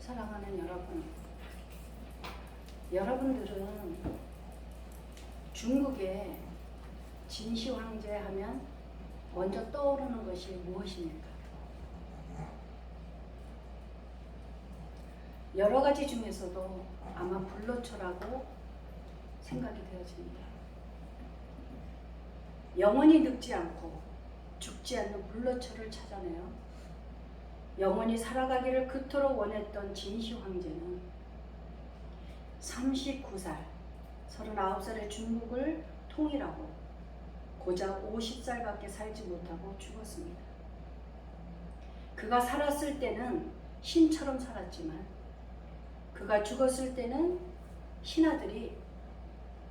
사랑하는 여러분, 여러분들은 중국의 진시 황제 하면 먼저 떠오르는 것이 무엇입니까? 여러 가지 중에서도 아마 불로초라고 생각이 되어집니다. 영원히 늙지 않고 죽지 않는 불로초를 찾아내어 영원히 살아가기를 그토록 원했던 진시 황제는 39살, 39살의 중국을 통일하고 고작 50살밖에 살지 못하고 죽었습니다. 그가 살았을 때는 신처럼 살았지만 그가 죽었을 때는 신하들이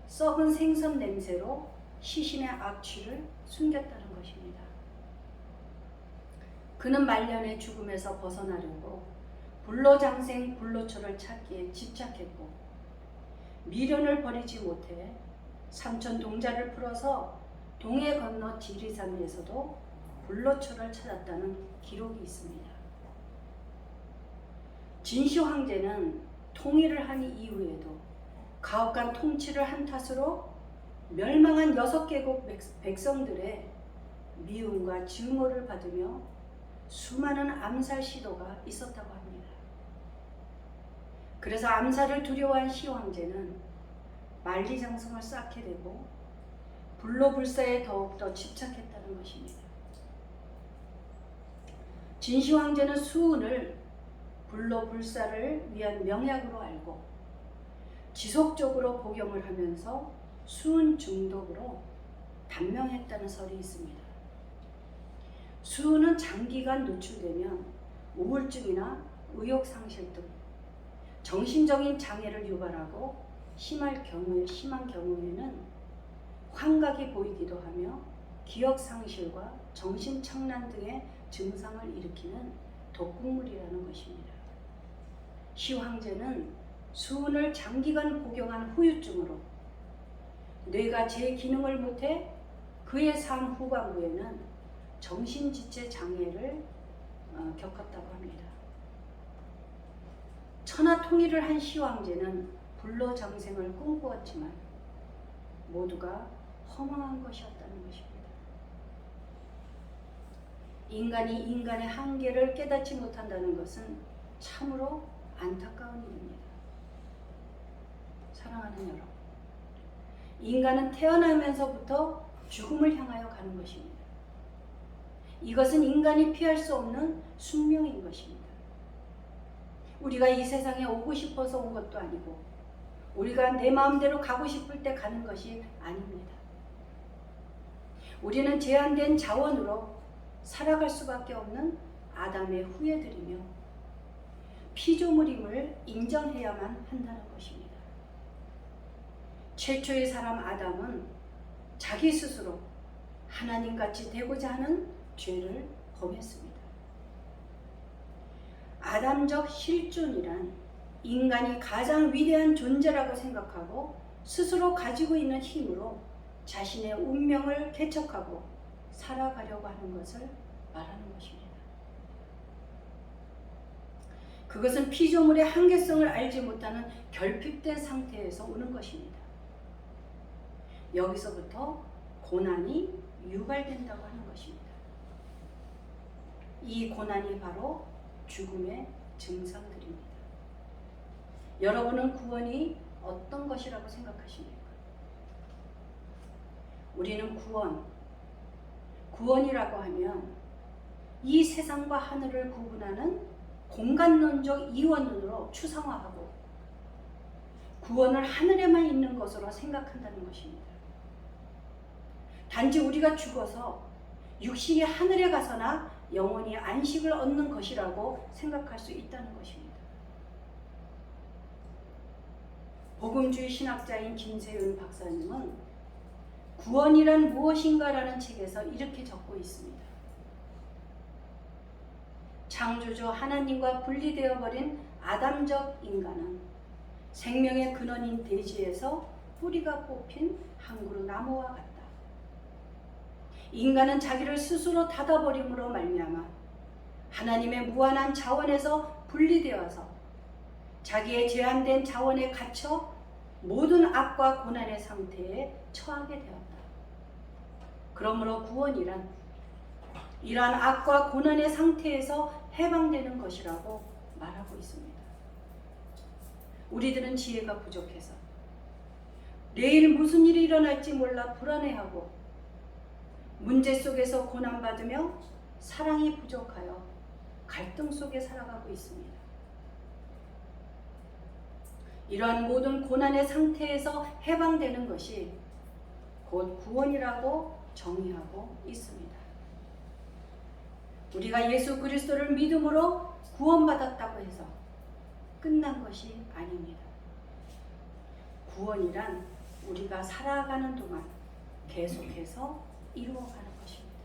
썩은 생선 냄새로 시신의 악취를 숨겼다는 것입니다. 그는 말년의 죽음에서 벗어나려고 불로장생 불로초를 찾기에 집착했고 미련을 버리지 못해 삼천 동자를 풀어서 동해 건너 지리산 위에서도 불로초를 찾았다는 기록이 있습니다. 진시 황제는 통일을 한 이후에도 가혹한 통치를 한 탓으로 멸망한 6개국 백성들의 미움과 증오를 받으며 수많은 암살 시도가 있었다고 합니다. 그래서 암살을 두려워한 시 황제는 만리장성을 쌓게 되고 불로불사에 더욱더 집착했다는 것입니다. 진시 황제는 수은을 불로불사를 위한 명약으로 알고 지속적으로 복용을 하면서 수은 중독으로 단명했다는 설이 있습니다. 수은은 장기간 노출되면 우울증이나 의욕상실 등 정신적인 장애를 유발하고 심한 경우에는 환각이 보이기도 하며 기억상실과 정신착란 등의 증상을 일으키는 독극물이라는 것입니다. 시 황제는 수은을 장기간 복용한 후유증으로 뇌가 제 기능을 못해 그의 삶 후반부에는 정신지체 장애를 겪었다고 합니다. 천하 통일을 한 시 황제는 불로장생을 꿈꾸었지만 모두가 허망한 것이었다는 것입니다. 인간이 인간의 한계를 깨닫지 못한다는 것은 참으로 안타까운 일입니다. 사랑하는 여러분, 인간은 태어나면서부터 죽음을 향하여 가는 것입니다. 이것은 인간이 피할 수 없는 숙명인 것입니다. 우리가 이 세상에 오고 싶어서 온 것도 아니고 우리가 내 마음대로 가고 싶을 때 가는 것이 아닙니다. 우리는 제한된 자원으로 살아갈 수밖에 없는 아담의 후예들이며 피조물임을 인정해야만 한다는 것입니다. 최초의 사람 아담은 자기 스스로 하나님같이 되고자 하는 죄를 범했습니다. 아담적 실존이란 인간이 가장 위대한 존재라고 생각하고 스스로 가지고 있는 힘으로 자신의 운명을 개척하고 살아가려고 하는 것을 말하는 것입니다. 그것은 피조물의 한계성을 알지 못하는 결핍된 상태에서 오는 것입니다. 여기서부터 고난이 유발된다고 하는 것입니다. 이 고난이 바로 죽음의 증상들입니다. 여러분은 구원이 어떤 것이라고 생각하십니까? 우리는 구원이라고 하면 이 세상과 하늘을 구분하는 공간론적 이원론으로 추상화하고 구원을 하늘에만 있는 것으로 생각한다는 것입니다. 단지 우리가 죽어서 육신이 하늘에 가서나 영원히 안식을 얻는 것이라고 생각할 수 있다는 것입니다. 복음주의 신학자인 김세윤 박사님은 구원이란 무엇인가라는 책에서 이렇게 적고 있습니다. 창조주 하나님과 분리되어 버린 아담적 인간은 생명의 근원인 대지에서 뿌리가 뽑힌 한 그루 나무와 같다. 인간은 자기를 스스로 닫아버림으로 말미암아 하나님의 무한한 자원에서 분리되어서 자기의 제한된 자원에 갇혀 모든 악과 고난의 상태에 처하게 되었다. 그러므로 구원이란 이러한 악과 고난의 상태에서 해방되는 것이라고 말하고 있습니다. 우리들은 지혜가 부족해서 내일 무슨 일이 일어날지 몰라 불안해하고 문제 속에서 고난받으며 사랑이 부족하여 갈등 속에 살아가고 있습니다. 이러한 모든 고난의 상태에서 해방되는 것이 곧 구원이라고 정의하고 있습니다. 우리가 예수 그리스도를 믿음으로 구원받았다고 해서 끝난 것이 아닙니다. 구원이란 우리가 살아가는 동안 계속해서 이루어가는 것입니다.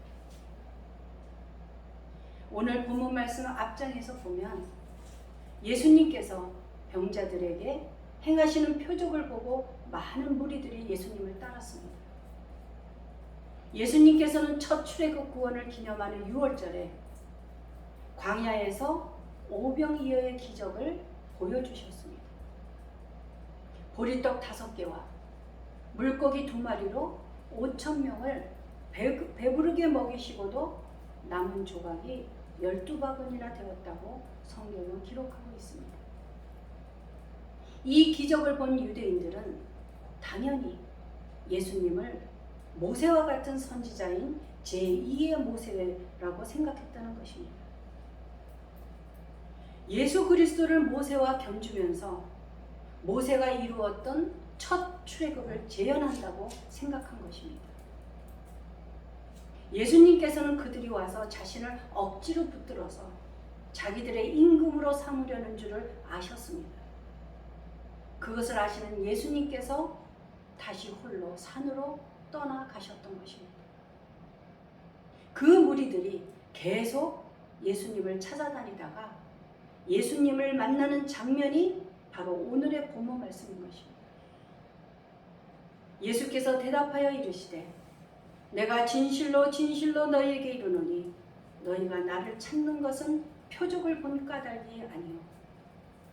오늘 본문 말씀 앞장에서 보면 예수님께서 병자들에게 행하시는 표적을 보고 많은 무리들이 예수님을 따랐습니다. 예수님께서는 첫 출애굽 구원을 기념하는 6월절에 광야에서 오병이어의 기적을 보여주셨습니다. 보리떡 5개와 물고기 2마리로 5,000명을 배부르게 먹이시고도 남은 조각이 12바구니나 되었다고 성경은 기록하고 있습니다. 이 기적을 본 유대인들은 당연히 예수님을 모세와 같은 선지자인 제2의 모세라고 생각했다는 것입니다. 예수 그리스도를 모세와 견주면서 모세가 이루었던 첫 출애굽을 재현한다고 생각한 것입니다. 예수님께서는 그들이 와서 자신을 억지로 붙들어서 자기들의 임금으로 삼으려는 줄을 아셨습니다. 그것을 아시는 예수님께서 다시 홀로 산으로 떠나가셨던 것입니다. 그 무리들이 계속 예수님을 찾아다니다가 예수님을 만나는 장면이 바로 오늘의 본문 말씀인 것입니다. 예수께서 대답하여 이르시되 내가 진실로 진실로 너희에게 이르노니 너희가 나를 찾는 것은 표적을 본 까닭이 아니요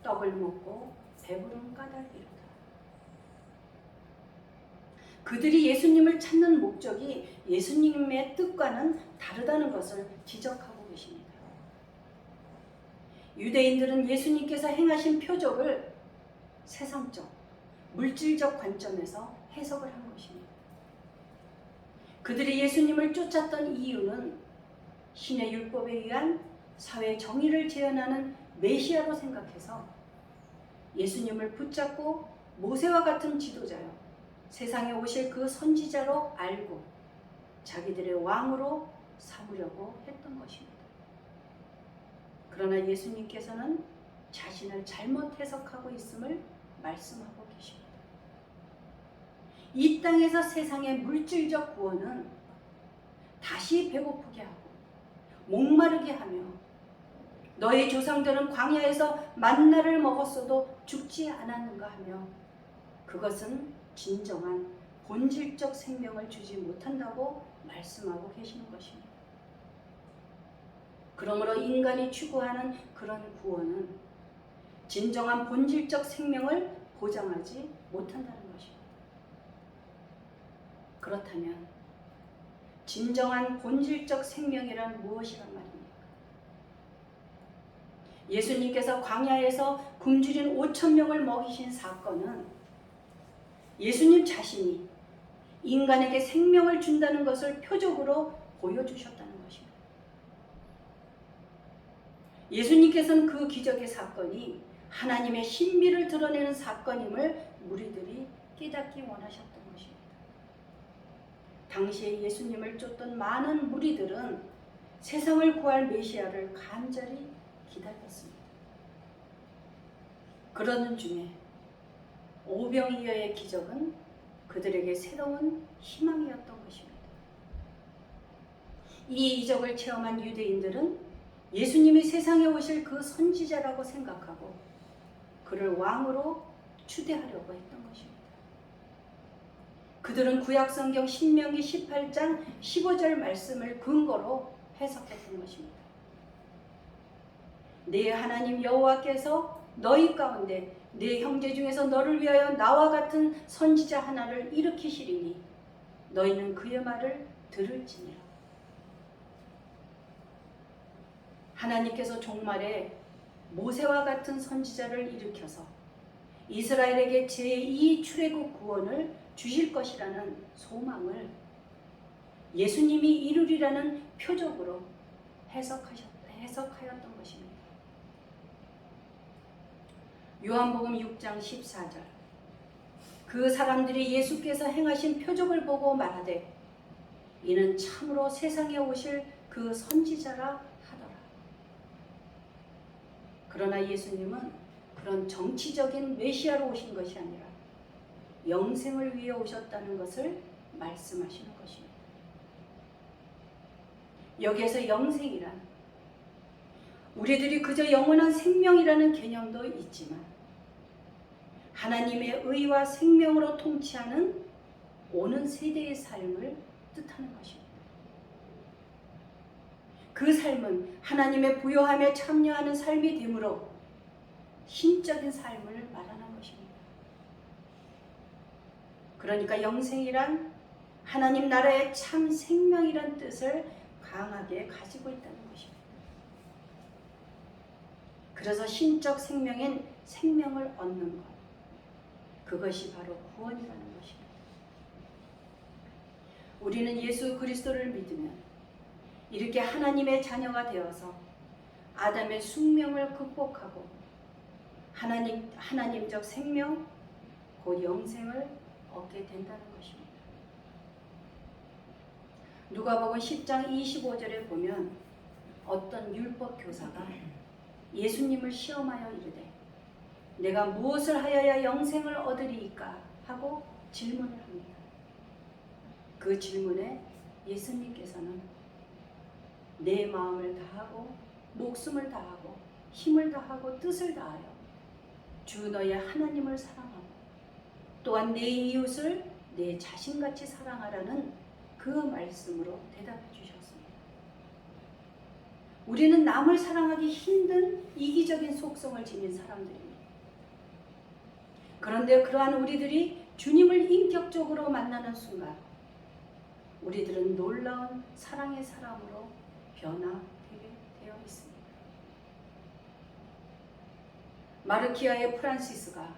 떡을 먹고 배부른 까닭이로다. 그들이 예수님을 찾는 목적이 예수님의 뜻과는 다르다는 것을 지적하고 계십니다. 유대인들은 예수님께서 행하신 표적을 세상적, 물질적 관점에서 해석을 한 것입니다. 그들이 예수님을 쫓았던 이유는 신의 율법에 의한 사회 정의를 재현하는 메시아로 생각해서 예수님을 붙잡고 모세와 같은 지도자요, 세상에 오실 그 선지자로 알고 자기들의 왕으로 삼으려고 했던 것입니다. 그러나 예수님께서는 자신을 잘못 해석하고 있음을 말씀하고 계십니다. 이 땅에서 세상의 물질적 구원은 다시 배고프게 하고 목마르게 하며 너희 조상들은 광야에서 만나를 먹었어도 죽지 않았는가 하며 그것은 진정한 본질적 생명을 주지 못한다고 말씀하고 계시는 것입니다. 그러므로 인간이 추구하는 그런 구원은 진정한 본질적 생명을 보장하지 못한다는 것입니다. 그렇다면 진정한 본질적 생명이란 무엇이란 말입니까? 예수님께서 광야에서 굶주린 5,000명을 먹이신 사건은 예수님 자신이 인간에게 생명을 준다는 것을 표적으로 보여주셨다는 것입니다. 예수님께서는 그 기적의 사건이 하나님의 신비를 드러내는 사건임을 무리들이 깨닫기 원하셨던 것입니다. 당시에 예수님을 쫓던 많은 무리들은 세상을 구할 메시아를 간절히 기다렸습니다. 그러는 중에 오병이어의 기적은 그들에게 새로운 희망이었던 것입니다. 이 이적을 체험한 유대인들은 예수님이 세상에 오실 그 선지자라고 생각하고 그를 왕으로 추대하려고 했던 것입니다. 그들은 구약성경 신명기 18장 15절 말씀을 근거로 해석했던 것입니다. 네 하나님 여호와께서 너희 가운데 내 형제 중에서 너를 위하여 나와 같은 선지자 하나를 일으키시리니 너희는 그의 말을 들을지니라. 하나님께서 종말에 모세와 같은 선지자를 일으켜서 이스라엘에게 제2 출애굽 구원을 주실 것이라는 소망을 예수님이 이루리라는 표적으로 해석하였던 것입니다. 요한복음 6장 14절 그 사람들이 예수께서 행하신 표적을 보고 말하되 이는 참으로 세상에 오실 그 선지자라 하더라. 그러나 예수님은 그런 정치적인 메시아로 오신 것이 아니라 영생을 위해 오셨다는 것을 말씀하시는 것입니다. 여기에서 영생이란 우리들이 그저 영원한 생명이라는 개념도 있지만 하나님의 의와 생명으로 통치하는 오는 세대의 삶을 뜻하는 것입니다. 그 삶은 하나님의 부요함에 참여하는 삶이 되므로 신적인 삶을 말하는 것입니다. 그러니까 영생이란 하나님 나라의 참 생명이란 뜻을 강하게 가지고 있다는 것입니다. 그래서 신적 생명인 생명을 얻는 것, 그것이 바로 구원이라는 것입니다. 우리는 예수 그리스도를 믿으면 이렇게 하나님의 자녀가 되어서 아담의 숙명을 극복하고 하나님적 생명, 곧 영생을 얻게 된다는 것입니다. 누가복음 10장 25절에 보면 어떤 율법 교사가 예수님을 시험하여 이르되 내가 무엇을 하여야 영생을 얻으리이까 하고 질문을 합니다. 그 질문에 예수님께서는 내 마음을 다하고 목숨을 다하고 힘을 다하고 뜻을 다하여 주 너의 하나님을 사랑하고 또한 내 이웃을 내 자신같이 사랑하라는 그 말씀으로 대답해 주셨습니다. 우리는 남을 사랑하기 힘든 이기적인 속성을 지닌 사람들입니다. 그런데 그러한 우리들이 주님을 인격적으로 만나는 순간 우리들은 놀라운 사랑의 사람으로 변화되게 되어 있습니다. 마르키아의 프란시스가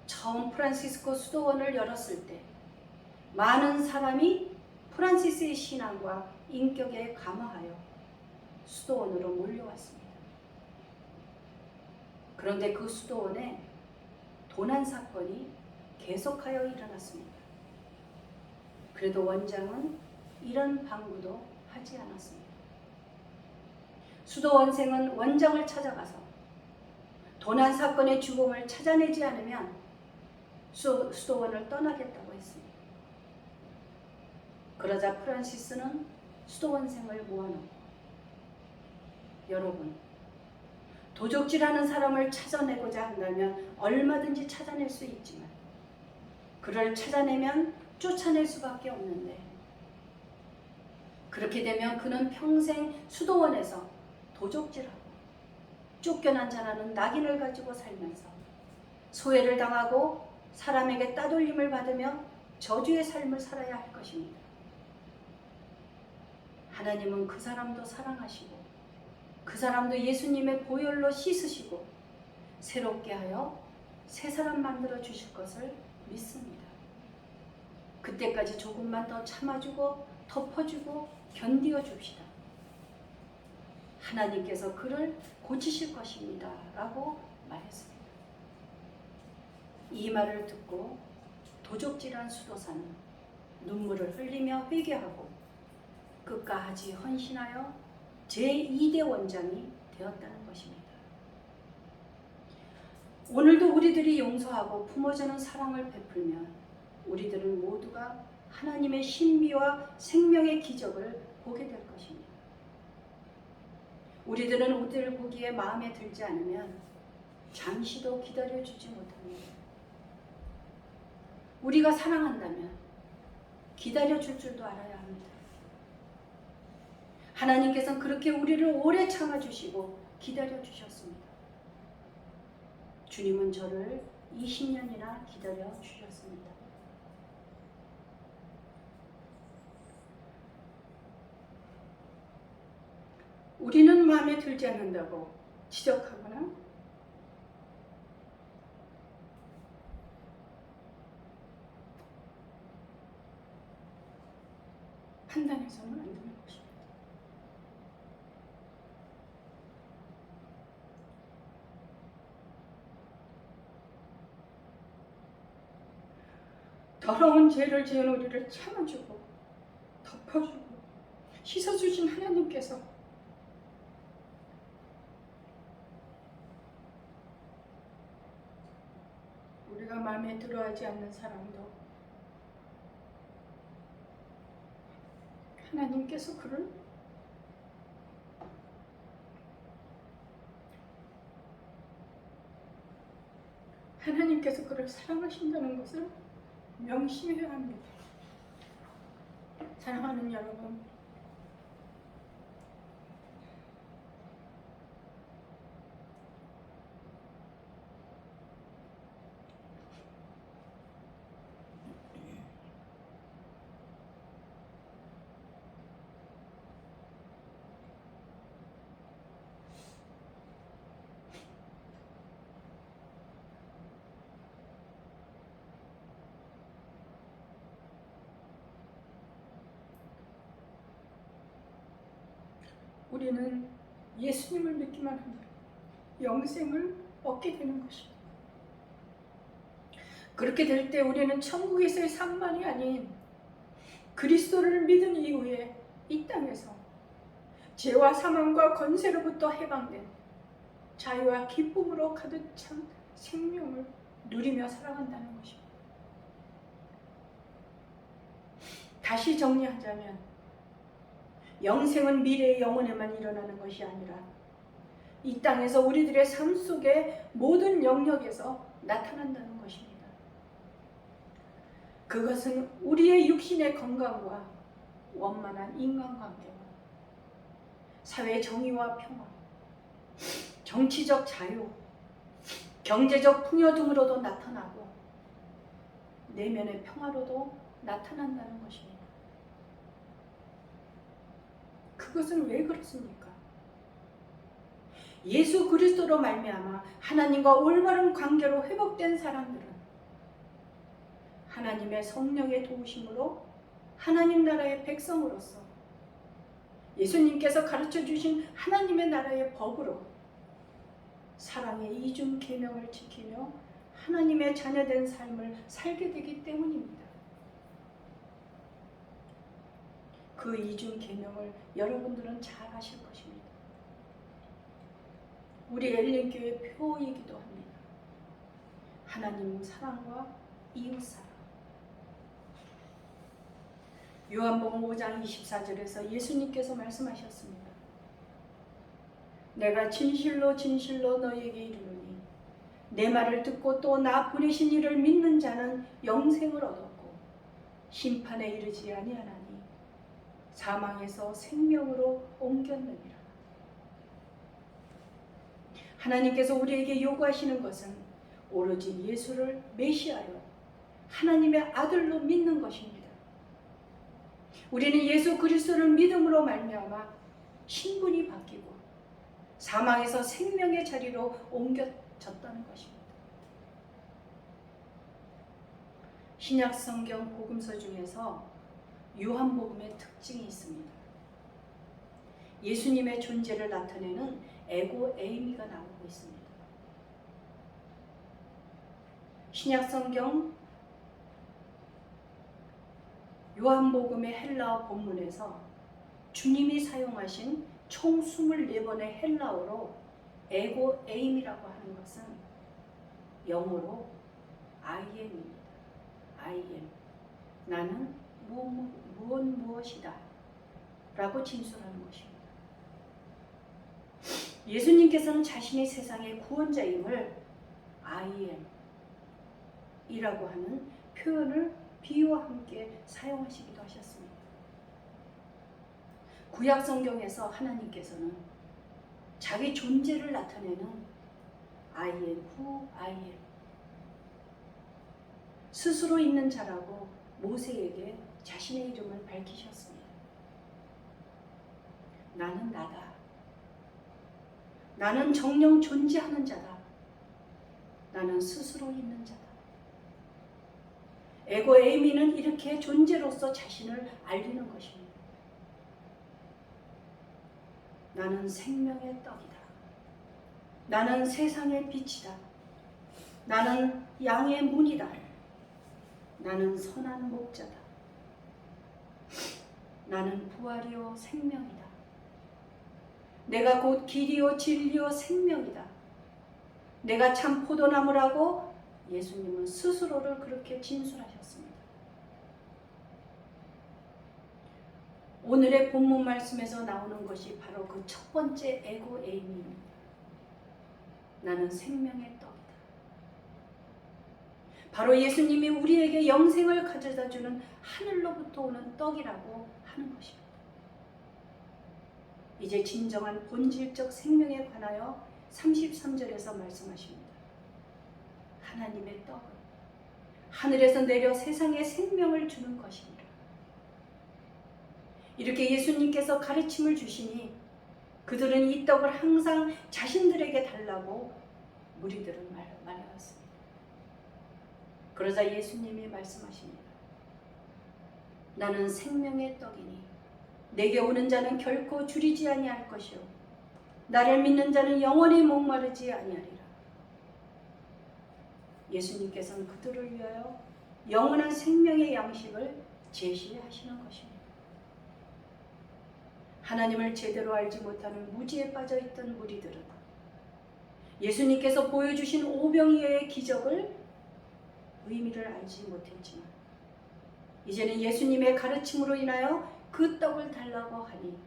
처음 프란시스코 수도원을 열었을 때 많은 사람이 프란시스의 신앙과 인격에 감화하여 수도원으로 몰려왔습니다. 그런데 그 수도원에 도난 사건이 계속하여 일어났습니다. 그래도 원장은 이런 방구도 하지 않았습니다. 수도원생은 원장을 찾아가서 도난 사건의 주범을 찾아내지 않으면 수도원을 떠나겠다고 했습니다. 그러자 프란시스는 수도원생을 모아놓고 여러분, 도적질하는 사람을 찾아내고자 한다면 얼마든지 찾아낼 수 있지만 그를 찾아내면 쫓아낼 수밖에 없는데 그렇게 되면 그는 평생 수도원에서 도적질하고 쫓겨난 자라는 낙인을 가지고 살면서 소외를 당하고 사람에게 따돌림을 받으며 저주의 삶을 살아야 할 것입니다. 하나님은 그 사람도 사랑하시고 그 사람도 예수님의 보혈로 씻으시고 새롭게 하여 새 사람 만들어 주실 것을 믿습니다. 그때까지 조금만 더 참아주고 덮어주고 견디어 줍시다. 하나님께서 그를 고치실 것입니다. 라고 말했습니다. 이 말을 듣고 도적질한 수도사는 눈물을 흘리며 회개하고 끝까지 헌신하여 제2대 원장이 되었다는 것입니다. 오늘도 우리들이 용서하고 품어주는 사랑을 베풀면 우리들은 모두가 하나님의 신비와 생명의 기적을 보게 될 것입니다. 우리들은 우리를 보기에 마음에 들지 않으면 잠시도 기다려주지 못합니다. 우리가 사랑한다면 기다려줄 줄도 알아야 합니다. 하나님께서는 그렇게 우리를 오래 참아주시고 기다려주셨습니다. 주님은 저를 20년이나 기다려 주셨습니다. 우리는 마음에 들지 않는다고 지적하거나 판단해서는 안 되는 것입니다. 더러운 죄를 지은 우리를 참아주고 덮어주고 씻어주신 하나님께서 우리가 마음에 들어하지 않는 사람도 하나님께서 그를 사랑하신다는 것을 명심해야 합니다. 사랑하는 여러분, 우리는 예수님을 믿기만 하면 영생을 얻게 되는 것입니다. 그렇게 될 때 우리는 천국에서의 삶만이 아닌 그리스도를 믿은 이후에 이 땅에서 죄와 사망과 권세로부터 해방된 자유와 기쁨으로 가득 찬 생명을 누리며 살아간다는 것입니다. 다시 정리하자면 영생은 미래의 영혼에만 일어나는 것이 아니라 이 땅에서 우리들의 삶 속의 모든 영역에서 나타난다는 것입니다. 그것은 우리의 육신의 건강과 원만한 인간관계와 사회 정의와 평화, 정치적 자유, 경제적 풍요등으로도 나타나고 내면의 평화로도 나타난다는 것입니다. 그것은 왜 그렇습니까? 예수 그리스도로 말미암아 하나님과 올바른 관계로 회복된 사람들은 하나님의 성령의 도우심으로 하나님 나라의 백성으로서 예수님께서 가르쳐 주신 하나님의 나라의 법으로 사랑의 이중 계명을 지키며 하나님의 자녀된 삶을 살게 되기 때문입니다. 그 이중 계명을 여러분들은 잘 아실 것입니다. 우리 엘린교회 표이기도 합니다. 하나님 사랑과 이웃 사랑. 요한복음 5장 24절에서 예수님께서 말씀하셨습니다. 내가 진실로 진실로 너희에게 이르노니 내 말을 듣고 또 나 보내신 이를 믿는 자는 영생을 얻었고 심판에 이르지 아니하나니 사망에서 생명으로 옮겼느니라. 하나님께서 우리에게 요구하시는 것은 오로지 예수를 메시아요 하나님의 아들로 믿는 것입니다. 우리는 예수 그리스도를 믿음으로 말미암아 신분이 바뀌고 사망에서 생명의 자리로 옮겨졌다는 것입니다. 신약 성경 복음서 중에서 요한복음의 특징이 있습니다. 예수님의 존재를 나타내는 에고 에이미가 나오고 있습니다. 신약 성경 요한복음의 헬라어 본문에서 주님이 사용하신 총 24번의 헬라어로 에고 에임이라고 하는 것은 영어로 I am입니다. I am. 나는 무엇이다 라고 진술하는 것입니다. 예수님께서는 자신이 세상의 구원자임을 I am 이라고 하는 표현을 비유와 함께 사용하시기도 하셨습니다. 구약 성경에서 하나님께서는 자기 존재를 나타내는 I am who I am. 스스로 있는 자라고 모세에게 자신의 이름을 밝히셨습니다. 나는 나다. 나는 정령 존재하는 자다. 나는 스스로 있는 자다. 에고 에이미는 이렇게 존재로서 자신을 알리는 것입니다. 나는 생명의 떡이다. 나는 세상의 빛이다. 나는 양의 문이다. 나는 선한 목자다. 나는 부활이요 생명이다. 내가 곧 길이요 진리요 생명이다. 내가 참 포도나무라고 예수님은 스스로를 그렇게 진술하셨습니다. 오늘의 본문 말씀에서 나오는 것이 바로 그 첫 번째 에고 에이미입니다. 나는 생명의 떡이다. 바로 예수님이 우리에게 영생을 가져다 주는 하늘로부터 오는 떡이라고 하는 것입니다. 이제 진정한 본질적 생명에 관하여 33절에서 말씀하십니다. 하나님의 떡은 하늘에서 내려 세상에 생명을 주는 것입니다. 이렇게 예수님께서 가르침을 주시니 그들은 이 떡을 항상 자신들에게 달라고 무리들은 말해왔습니다. 그러자 예수님이 말씀하십니다. 나는 생명의 떡이니 내게 오는 자는 결코 줄이지 아니할 것이요 나를 믿는 자는 영원히 목마르지 아니하리라. 예수님께서는 그들을 위하여 영원한 생명의 양식을 제시하시는 것입니다. 하나님을 제대로 알지 못하는 무지에 빠져있던 무리들은 예수님께서 보여주신 오병이어의 기적을 의미를 알지 못했지만 이제는 예수님의 가르침으로 인하여 그 떡을 달라고 하니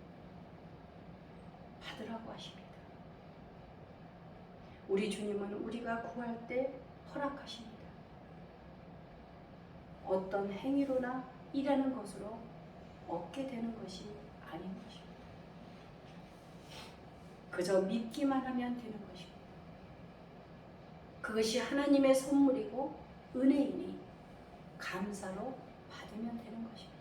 받으라고 하십니다. 우리 주님은 우리가 구할 때 허락하십니다. 어떤 행위로나 일하는 것으로 얻게 되는 것이 아닌 것입니다. 그저 믿기만 하면 되는 것입니다. 그것이 하나님의 선물이고 은혜이니 감사로 받으면 되는 것입니다.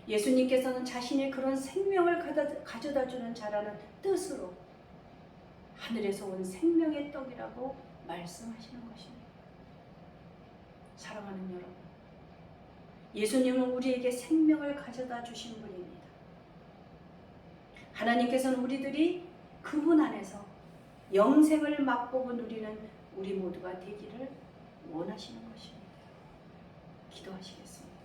예수님께서는 자신의 그런 생명을 가져다주는 자라는 뜻으로 하늘에서 온 생명의 떡이라고 말씀하시는 것입니다. 사랑하는 여러분, 예수님은 우리에게 생명을 가져다 주신 분입니다. 하나님께서는 우리들이 그분 안에서 영생을 맛보고 누리는 우리 모두가 되기를 원하시는 것입니다. 기도하시겠습니다.